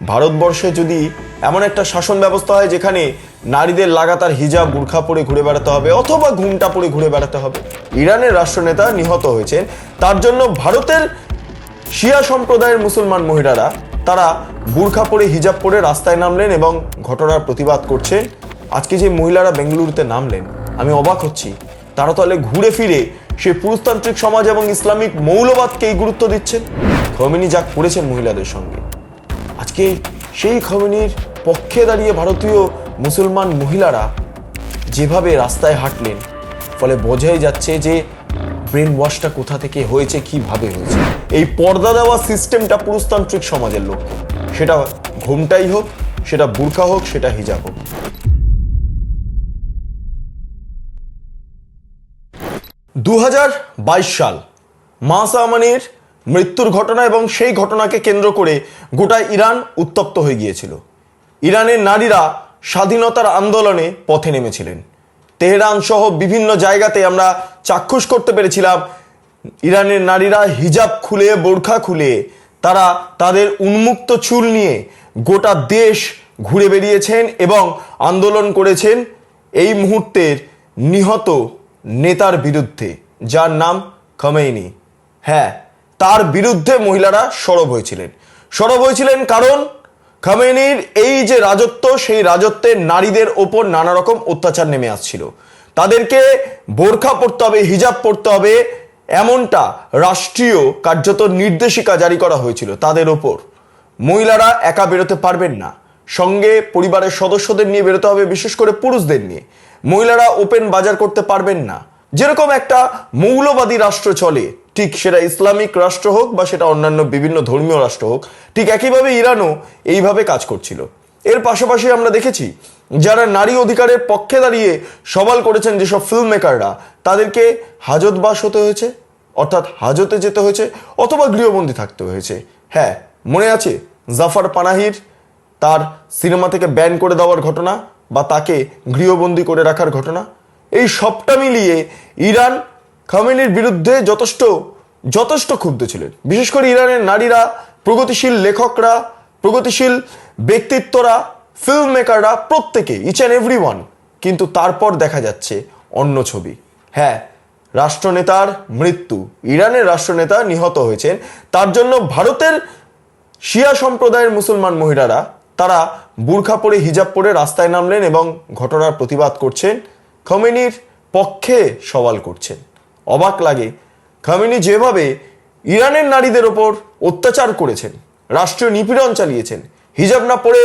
ভারতবর্ষে যদি এমন একটা শাসন ব্যবস্থা হয় যেখানে নারীদের লাগাতার হিজাব বুরখা পরে ঘুরে বেড়াতে হবে অথবা ঘুমটা পরে ঘুরে বেড়াতে হবে, ইরানের রাষ্ট্রনেতা নিহত হয়েছেন, তার জন্য ভারতের শিয়া সম্প্রদায়ের মুসলমান মহিলারা তারা বুরখা পরে হিজাব পরে রাস্তায় নামলেন এবং ঘটনার প্রতিবাদ করছেন। আজকে যে মহিলারা বেঙ্গালুরুতে নামলেন, আমি অবাক হচ্ছি, তারা তাহলে ঘুরে ফিরে সে পুরুষতান্ত্রিক সমাজ এবং ইসলামিক মৌলবাদকেই গুরুত্ব দিচ্ছেন। খোমেনি যা করেছেন মহিলাদের সঙ্গে, আজকে সেই খোমেনির পক্ষে দাঁড়িয়ে ভারতীয় মুসলমান মহিলারা যেভাবে রাস্তায় হাঁটলেন, ফলে বোঝাই যাচ্ছে যে ব্রেন ওয়াশটা কোথা থেকে হয়েছে, কিভাবে হয়েছে। এই পর্দা দেওয়া সিস্টেমটা পুরুষতান্ত্রিক সমাজের লক্ষ্য, সেটা ঘোমটাই হোক, সেটা বুরখা হোক, সেটা হিজাব হোক। 2022 সাল মাহসা আমানির মৃত্যুর ঘটনা এবং সেই ঘটনাকে কেন্দ্র করে গোটা ইরান উত্তপ্ত হয়ে গিয়েছিল। ইরানের নারীরা স্বাধীনতার আন্দোলনে পথে নেমেছিলেন। তেহরান সহ বিভিন্ন জায়গাতে আমরা চাক্ষুষ করতে পেরেছিলাম ইরানের নারীরা হিজাব খুলে বোরখা খুলে তারা তাদের উন্মুক্ত চুল নিয়ে গোটা দেশ ঘুরে বেরিয়েছেন এবং আন্দোলন করেছেন এই মুহূর্তের নিহত নেতার বিরুদ্ধে, যার নাম খোমেনি। হ্যাঁ, তার বিরুদ্ধে মহিলারা সরব হয়েছিলেন কারণ খোমেনির এই যে রাজত্ব, সেই রাজত্বে নারীদের ওপর নানা রকম অত্যাচার নেমে আসছিল। তাদেরকে বোরখা পরতে হবে, হিজাব পরতে হবে, এমনটা রাষ্ট্রীয় কার্যত নির্দেশিকা জারি করা হয়েছিল তাদের ওপর। মহিলারা একা বেরোতে পারবেন না, সঙ্গে পরিবারের সদস্যদের নিয়ে বেরোতে হবে, বিশেষ করে পুরুষদের নিয়ে। মহিলারা ওপেন বাজার করতে পারবেন না। যেরকম একটা মৌলবাদী রাষ্ট্র চলে, ঠিক সেটা ইসলামিক রাষ্ট্র হোক বা সেটা অন্যান্য বিভিন্ন ধর্মীয় রাষ্ট্র হোক, ঠিক একইভাবে ইরানও এইভাবে কাজ করছিল। এর পাশাপাশি আমরা দেখেছি যারা নারী অধিকারের পক্ষে দাঁড়িয়ে সওয়াল করেছেন যেসব ফিল্ম মেকাররা, তাদেরকে হাজতবাস হতে হয়েছে, অর্থাৎ হাজতে যেতে হয়েছে অথবা গৃহবন্দী থাকতে হয়েছে। হ্যাঁ, মনে আছে জাফর পানাহির তার সিনেমা থেকে ব্যান করে দেওয়ার ঘটনা বা তাকে গৃহবন্দী করে রাখার ঘটনা। এই সবটা মিলিয়ে ইরান খোমেনির বিরুদ্ধে যথেষ্ট ক্ষুব্ধ ছিলেন। বিশেষ করে ইরানের নারীরা, প্রগতিশীল লেখকরা, প্রগতিশীল ব্যক্তিত্বরা, ফিল্ম মেকাররা, প্রত্যেকে, ইচ অ্যান্ড এভরিওয়ান। কিন্তু তারপর দেখা যাচ্ছে অন্য ছবি। হ্যাঁ, রাষ্ট্রনেতার মৃত্যু, ইরানের রাষ্ট্রনেতা নিহত হয়েছেন, তার জন্য ভারতের শিয়া সম্প্রদায়ের মুসলমান মহিলারা তারা বুরখা পরে হিজাব পরে রাস্তায় নামলেন এবং ঘটনার প্রতিবাদ করছেন, খোমেনির পক্ষে সওয়াল করছেন। অবাক লাগে, খোমেনি যেভাবে ইরানের নারীদের ওপর অত্যাচার করেছেন, রাষ্ট্রীয় নিপীড়ন চালিয়েছেন, হিজাব না পরে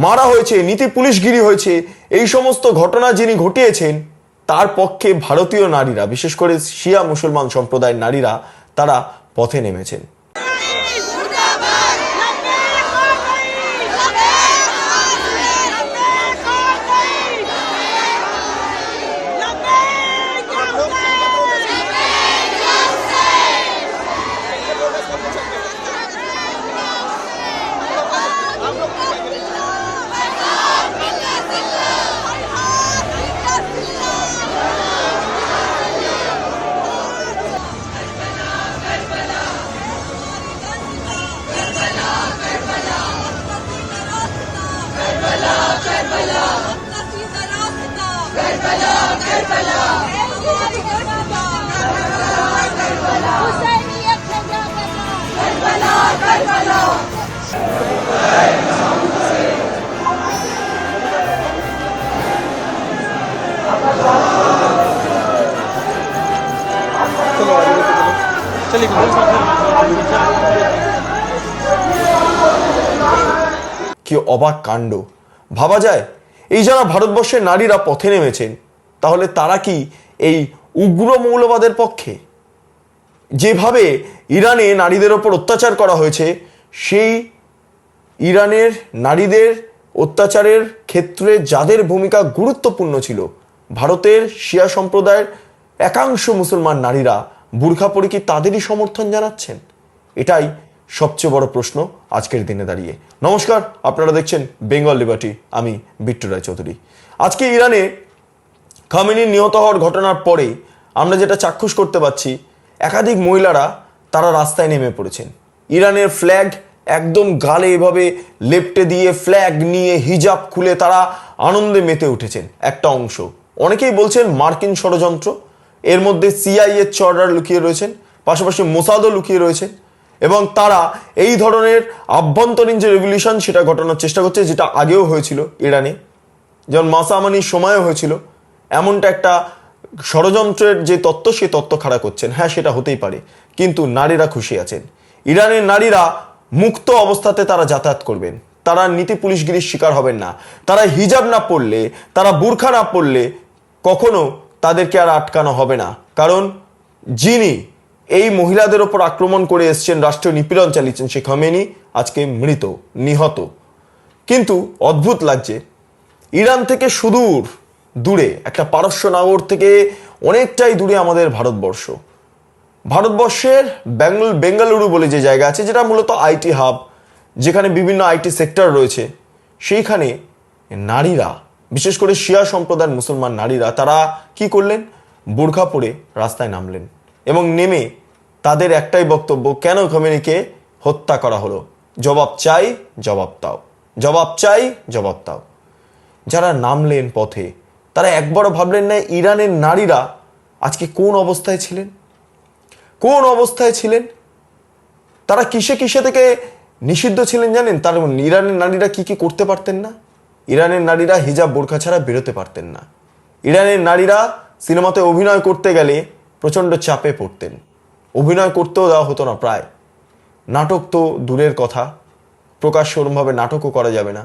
মারা হয়েছে, নীতি পুলিশগিরি হয়েছে, এই সমস্ত ঘটনা যিনি ঘটিয়েছেন, তার পক্ষে ভারতীয় নারীরা, বিশেষ করে শিয়া মুসলমান সম্প্রদায়ের নারীরা, তারা পথে নেমেছেন। কি অবাক কাণ্ড! ভাবা যায়, এই যারা ভারতবর্ষের নারীরা পথে নেমেছেন, তাহলে তারা কি এই উগ্র মৌলবাদের পক্ষে? যেভাবে ইরানে নারীদের ওপর অত্যাচার করা হয়েছে, সেই ইরানের নারীদের অত্যাচারের ক্ষেত্রে যাদের ভূমিকা গুরুত্বপূর্ণ ছিল, ভারতের শিয়া সম্প্রদায়ের একাংশ মুসলমান নারীরা বুরখা পরে কি তাদেরই সমর্থন জানাচ্ছেন? এটাই সবচেয়ে বড় প্রশ্ন আজকের দিনে দাঁড়িয়ে। নমস্কার, আপনারা দেখছেন বেঙ্গল লিবার্টি, আমি বিট্টু রায়চৌধুরী। আজকে ইরানে খোমেনির নিহত হওয়ার ঘটনার পরে আমরা যেটা চাক্ষুষ করতে পারছি, একাধিক মহিলারা তারা রাস্তায় নেমে পড়েছেন। ইরানের ফ্ল্যাগ একদম গালে এভাবে লেপ্টে দিয়ে ফ্ল্যাগ নিয়ে হিজাব খুলে তারা আনন্দে মেতে উঠেছেন একটা অংশ। অনেকেই বলছেন মার্কিন ষড়যন্ত্র, এর মধ্যে সিআইএ চর্ডার লুকিয়ে রয়েছেন, পাশাপাশি মোসাদও লুকিয়ে রয়েছেন এবং তারা এই ধরনের আভ্যন্তরীণ যে রেভলিউশন সেটা ঘটানোর চেষ্টা করছে, যেটা আগেও হয়েছিল ইরানে, যেমন মাসা আমানির সময়ও হয়েছিল। এমনটা একটা ষড়যন্ত্রের যে তত্ত্ব, সেই তত্ত্ব খাড়া করছেন। হ্যাঁ, সেটা হতেই পারে, কিন্তু নারীরা খুশি আছেন। ইরানের নারীরা মুক্ত অবস্থাতে তারা যাতায়াত করবেন, তারা নীতি পুলিশগিরির শিকার হবেন না। তারা হিজাব না পরলে, তারা বুরখা না পরলে কখনো তাদেরকে আর আটকানো হবে না। কারণ যিনি এই মহিলাদের ওপর আক্রমণ করে এসছেন, রাষ্ট্রীয় নিপীড়ন চালিয়েছেন, সে খমেনি আজকে মৃত, নিহত। কিন্তু অদ্ভুত লাগছে, ইরান থেকে সুদূর দূরে, একটা পারস্য নগর থেকে অনেকটাই দূরে আমাদের ভারতবর্ষ। ভারতবর্ষের বেঙ্গালুরু বলে যে জায়গা আছে, যেটা মূলত আইটি হাব, যেখানে বিভিন্ন আইটি সেক্টর রয়েছে, সেইখানে নারীরা, বিশেষ করে শিয়া সম্প্রদায়ের মুসলমান নারীরা, তারা কি করলেন? বোরখা পরে রাস্তায় নামলেন এবং নেমে তাদের একটাই বক্তব্য, কেন খমেনিকে হত্যা করা হলো? জবাব চাই, জবাব দাও, জবাব চাই, জবাব দাও। যারা নামলেন পথে, তারা একবারও ভাবলেন না ইরানের নারীরা আজকে কোন অবস্থায় ছিলেন, কোন অবস্থায় ছিলেন, তারা কিসে কিসে থেকে নিষিদ্ধ ছিলেন জানেন? তার ইরানের নারীরা কি কি করতে পারতেন না? ইরানের নারীরা হিজাব বোরখা ছাড়া বেরোতে পারতেন না। ইরানের নারীরা সিনেমাতে অভিনয় করতে গেলে প্রচণ্ড চাপে পড়তেন, অভিনয় করতেও দেওয়া হতো না প্রায়। নাটক তো দূরের কথা, প্রকাশ্য ওরমভাবে নাটকও করা যাবে না।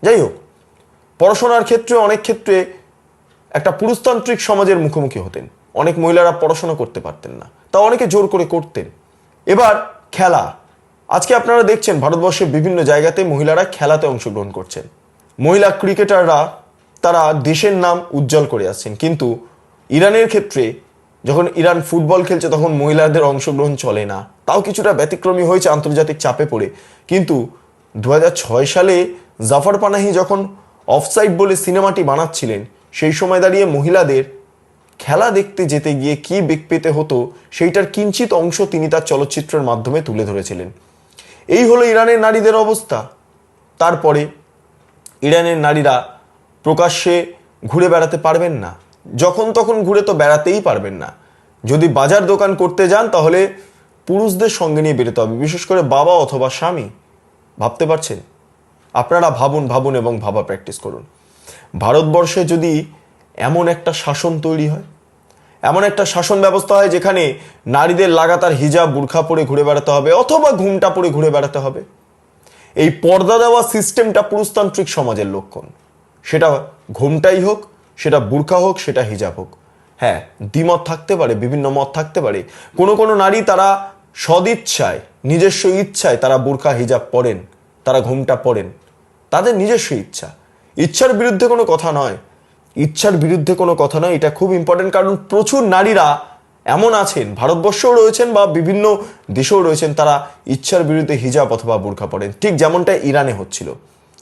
যাই হোক, পড়াশোনার ক্ষেত্রে অনেক ক্ষেত্রে একটা পুরুষতান্ত্রিক সমাজের মুখোমুখি হতেন। অনেক মহিলারা পড়াশোনা করতে পারতেন না, তা অনেকে জোর করে করতেন। এবার খেলা, আজকে আপনারা দেখছেন ভারতবর্ষের বিভিন্ন জায়গাতে মহিলারা খেলাতে অংশগ্রহণ করছেন। মহিলা ক্রিকেটাররা তারা দেশের নাম উজ্জ্বল করে আসছেন। কিন্তু ইরানের ক্ষেত্রে যখন ইরান ফুটবল খেলছে, তখন মহিলাদের অংশগ্রহণ চলে না। তাও কিছুটা ব্যতিক্রমী হয়েছে আন্তর্জাতিক চাপে পড়ে। কিন্তু 2006 সালে জাফর পানাহি যখন অফসাইড বলে সিনেমাটি বানাচ্ছিলেন, সেই সময় দাঁড়িয়ে মহিলাদের খেলা দেখতে যেতে গিয়ে কি বেগ পেতে হতো, সেইটার কিঞ্চিত অংশ তিনি তার চলচ্চিত্রের মাধ্যমে তুলে ধরেছিলেন। এই হলো ইরানের নারীদের অবস্থা। তারপরে ইরানের নারীরা প্রকাশ্যে ঘুরে বেড়াতে পারবেন না, যখন তখন ঘুরে তো বেড়াতেই পারবেন না। যদি বাজার দোকান করতে যান, তাহলে পুরুষদের সঙ্গে নিয়ে বেরোতে হবে, বিশেষ করে বাবা অথবা স্বামী। ভাবতে পারছেন? আপনারা ভাবুন ভাবুন এবং ভাবা প্র্যাকটিস করুন। ভারতবর্ষে যদি এমন একটা শাসন তৈরি হয়, এমন একটা শাসন ব্যবস্থা হয় যেখানে নারীদের লাগাতার হিজাব বুরখা পরে ঘুরে বেড়াতে হবে অথবা ঘুমটা পরে ঘুরে বেড়াতে হবে, এই পর্দা দেওয়া সিস্টেমটা পুরুষতান্ত্রিক সমাজের লক্ষণ। সেটা ঘুমটাই হোক, সেটা বুরখা হোক, সেটা হিজাব হোক। হ্যাঁ, দ্বিমত থাকতে পারে, বিভিন্ন মত থাকতে পারে। কোনো কোনো নারী তারা সদিচ্ছায়, নিজস্ব ইচ্ছায় তারা বুরখা হিজাব পরেন, তারা ঘুমটা পরেন, তাদের নিজস্ব ইচ্ছা। ইচ্ছার বিরুদ্ধে কোনো কথা নয়, ইচ্ছার বিরুদ্ধে কোনো কথা নয়। এটা খুব ইম্পর্টেন্ট, কারণ প্রচুর নারীরা এমন আছেন, ভারতবর্ষেও রয়েছেন বা বিভিন্ন দেশেও রয়েছেন, তারা ইচ্ছার বিরুদ্ধে হিজাব অথবা বুরখা পরেন, ঠিক যেমনটা ইরানে হচ্ছিল।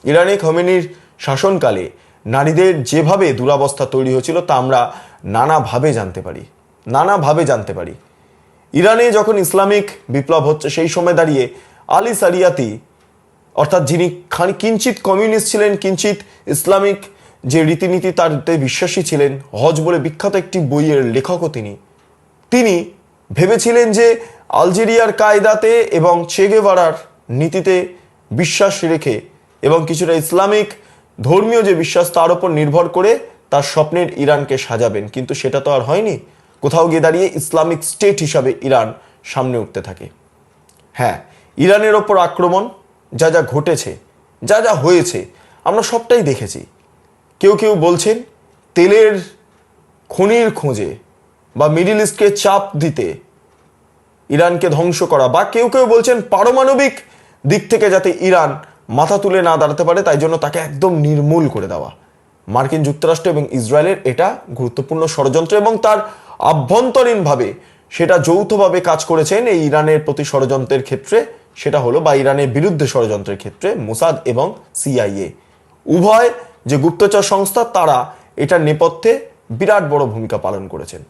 ইরানে খমেনির শাসনকালে নারীদের যেভাবে দুরাবস্থা তৈরি হয়েছিল, তা আমরা নানাভাবে জানতে পারি। ইরানে যখন ইসলামিক বিপ্লব হচ্ছে, সেই সময় দাঁড়িয়ে আলী সারিয়াতি, অর্থাৎ যিনি কিঞ্চিত কমিউনিস্ট ছিলেন, কিঞ্চিত ইসলামিক যে রীতিনীতি তারতে বিশ্বাসী ছিলেন, হজ বলে বিখ্যাত একটি বইয়ের লেখকও তিনি ভেবেছিলেন যে আলজেরিয়ার কায়দাতে এবং চে গেভারার নীতিতে বিশ্বাস রেখে এবং কিছুটা ইসলামিক ধর্মীয় যে বিশ্বাস, তার উপর নির্ভর করে তার স্বপ্নের ইরানকে সাজাবেন। কিন্তু সেটা তো আর হয়নি। কোথাও গিয়ে দাঁড়িয়ে ইসলামিক স্টেট হিসাবে ইরান সামনে উঠতে থাকে। হ্যাঁ, ইরানের ওপর আক্রমণ, যা যা ঘটেছে, যা যা হয়েছে, আমরা সবটাই দেখেছি। কেউ কেউ বলছেন তেলের খনির খোঁজে বা মিডল ইস্টকে চাপ দিতে ইরানকে ধ্বংস করা, বা কেউ কেউ বলছেন পারমাণবিক দিক থেকে যাতে ইরান মাথা তুলে না দাঁড়াতে পারে, তাই জন্য তাকে একদম নির্মূল করে দেওয়া। মার্কিন যুক্তরাষ্ট্র এবং ইসরায়েলের এটা গুরুত্বপূর্ণ ষড়যন্ত্র এবং তার আভ্যন্তরীণভাবে সেটা যৌথভাবে কাজ করেছেন এই ইরানের প্রতি ষড়যন্ত্রের ক্ষেত্রে। সেটা হলো, বা ইরানের বিরুদ্ধে ষড়যন্ত্রের ক্ষেত্রে মোসাদ এবং সিআইএ উভয় যে গুপ্তচর সংস্থা, তারা এটার নেপথ্যে বিরাট বড় ভূমিকা পালন করেছেন।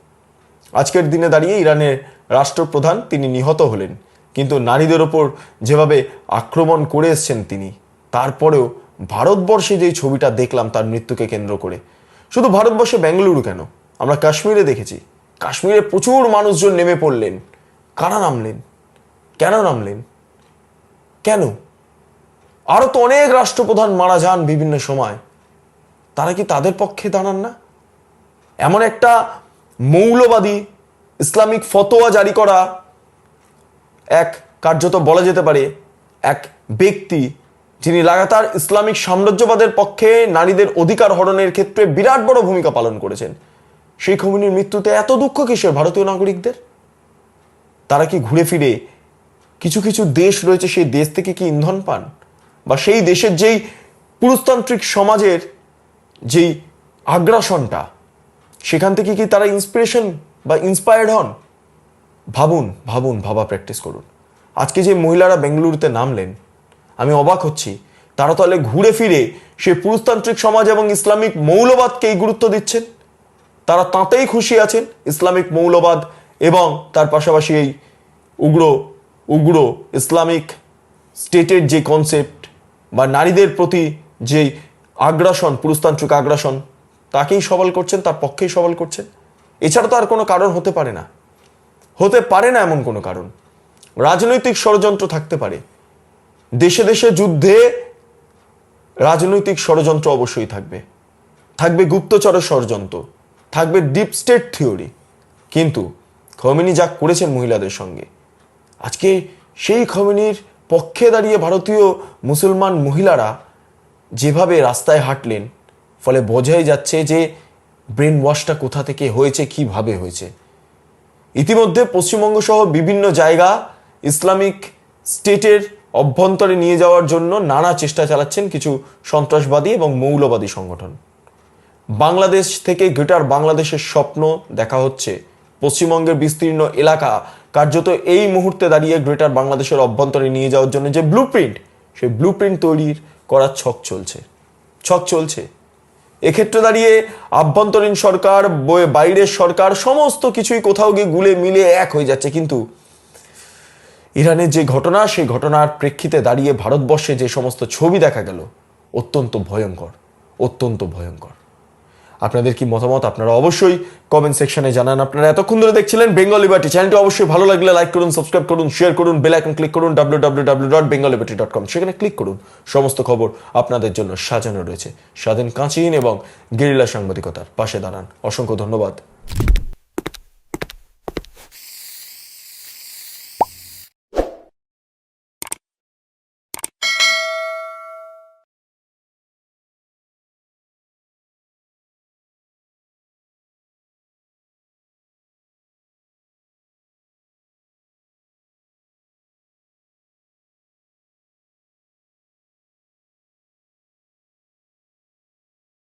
আজকের দিনে দাঁড়িয়ে ইরানের রাষ্ট্রপ্রধান তিনি নিহত হলেন, কিন্তু নারীদের ওপর যেভাবে আক্রমণ করে এসছেন তিনি, তারপরেও ভারতবর্ষে যেই ছবিটা দেখলাম তার মৃত্যুকে কেন্দ্র করে, শুধু ভারতবর্ষে বেঙ্গালুরু কেন, আমরা কাশ্মীরে দেখেছি, কাশ্মীরে প্রচুর মানুষজন নেমে পড়লেন। কারা নামলেন? কেন নামলেন? কেন? আরো তো অনেক রাষ্ট্রপ্রধান মারা যান বিভিন্ন সময়, তারা কি তাদের পক্ষে দাঁড়ান না? এমন একটা মৌলবাদী ইসলামিক ফতোয়া জারি করা এক, কার্যত বলা যেতে পারে এক ব্যক্তি, যিনি লাগাতার ইসলামিক সাম্রাজ্যবাদের পক্ষে নারীদের অধিকার হরণের ক্ষেত্রে বিরাট বড় ভূমিকা পালন করেছেন, সেই খোমেনির মৃত্যুতে এত দুঃখ কিসের ভারতীয় নাগরিকদের? তারা কি ঘুরে ফিরে কিছু কিছু দেশ রয়েছে, সেই দেশ থেকে কি ইন্ধন পান? বা সেই দেশের যেই পুরুষতান্ত্রিক সমাজের যেই আগ্রাসনটা, সেখান থেকে কি তারা ইন্সপিরেশন বা ইন্সপায়ার্ড হন? ভাবুন, ভাবুন, ভাবা প্র্যাকটিস করুন। আজকে যে মহিলারা বেঙ্গালুরুতে নামলেন, আমি অবাক হচ্ছি, তারা তাহলে ঘুরে ফিরে সে পুরুষতান্ত্রিক সমাজ এবং ইসলামিক মৌলবাদকেই গুরুত্ব দিচ্ছেন। তারা তাতেই খুশি আছেন, ইসলামিক মৌলবাদ এবং তার পাশাপাশি এই উগ্র ইসলামিক স্টেটের যে কনসেপ্ট বা নারীদের প্রতি যে আগ্রাসন, পুরুষতান্ত্রিক আগ্রাসন, তাকেই সবাল করছেন, তার পক্ষেই সবাল করছেন। এছাড়া তো আর কোনো কারণ হতে পারে না, হতে পারে না এমন কোনো কারণ। রাজনৈতিক ষড়যন্ত্র থাকতে পারে, দেশে দেশে যুদ্ধে রাজনৈতিক ষড়যন্ত্র অবশ্যই থাকবে, থাকবে গুপ্তচরের ষড়যন্ত্র, থাকবে ডিপ স্টেট থিওরি, কিন্তু খোমেনি যা করেছেন মহিলাদের সঙ্গে, আজকে সেই খোমেনির পক্ষে দাঁড়িয়ে ভারতীয় মুসলমান মহিলারা যেভাবে রাস্তায় হাঁটলেন, ফলে বোঝাই যাচ্ছে যে ব্রেন ওয়াশটা কোথা থেকে হয়েছে, কিভাবে হয়েছে। ইতিমধ্যে পশ্চিমবঙ্গ সহ বিভিন্ন জায়গা ইসলামিক স্টেটের অভ্যন্তরে নিয়ে যাওয়ার জন্য নানা চেষ্টা চালাচ্ছেন কিছু সন্ত্রাসবাদী এবং মৌলবাদী সংগঠন। বাংলাদেশ থেকে গ্রেটার বাংলাদেশের স্বপ্ন দেখা হচ্ছে, পশ্চিমবঙ্গের বিস্তীর্ণ এলাকা কার্যত এই মুহূর্তে দাঁড়িয়ে গ্রেটার বাংলাদেশের অভ্যন্তরে নিয়ে যাওয়ার জন্য যে ব্লুপ্রিন্ট, সেই ব্লুপ্রিন্ট তৈরির করার ছক চলছে। এক্ষেত্রে দাঁড়িয়ে আভ্যন্তরীণ সরকার, বাইরের সরকার, সমস্ত কিছুই কোথাও গিয়ে গুলে মিলে এক হয়ে যাচ্ছে। কিন্তু ইরানের যে ঘটনা, সেই ঘটনার প্রেক্ষিতে দাঁড়িয়ে ভারতবর্ষে যে সমস্ত ছবি দেখা গেল, অত্যন্ত ভয়ঙ্কর। আপনাদের কি মতামত আপনারা অবশ্যই কমেন্ট সেকশনে জানান। আপনারা এতক্ষণ ধরে দেখছিলেন বেঙ্গল লিবার্টি চ্যানেলটি, অবশ্যই ভালো লাগলে লাইক করুন, সাবস্ক্রাইব করুন, শেয়ার করুন, বেল আইকন ক্লিক করুন, www.bengalliberty.com, সেখানে ক্লিক করুন। সমস্ত খবর আপনাদের জন্য সাজানো রয়েছে। স্বাধীন কাঁচিন এবং গেরিলা সাংবাদিকতার পাশে দাঁড়ান। অসংখ্য ধন্যবাদ।